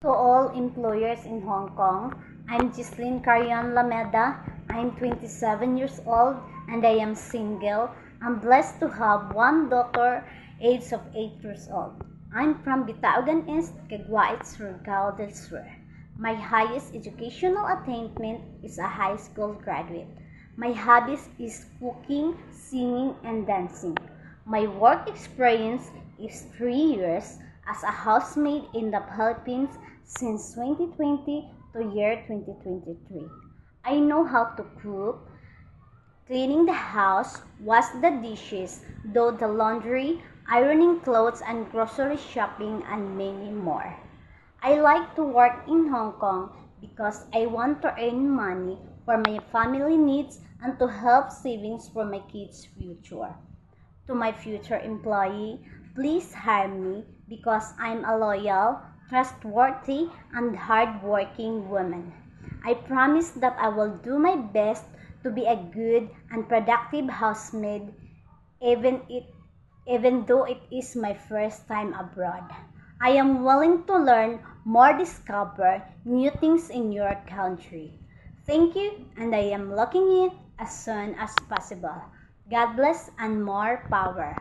To all employers in Hong Kong, I'm Gislyn Carion Lameda. I'm 27 years old and I am single. I'm blessed to have one daughter, age of 8 years old. I'm from Bitaogan East, Caguait, Surigao del Sur. My highest educational attainment is a high school graduate. My hobbies is cooking, singing, and dancing. My work experience is 3 years as a housemaid in the Philippines since 2020 to year 2023. I know how to cook, cleaning the house, wash the dishes, do the laundry, ironing clothes and grocery shopping and many more. I like to work in Hong Kong because I want to earn money for my family needs and to help savings for my kids' future. To my future employee, please hire me because I'm a loyal, trustworthy, and hardworking woman. I promise that I will do my best to be a good and productive housemaid even, even though it is my first time abroad. I am willing to learn more, discover new things in your country. Thank you, and I am looking in as soon as possible. God bless and more power.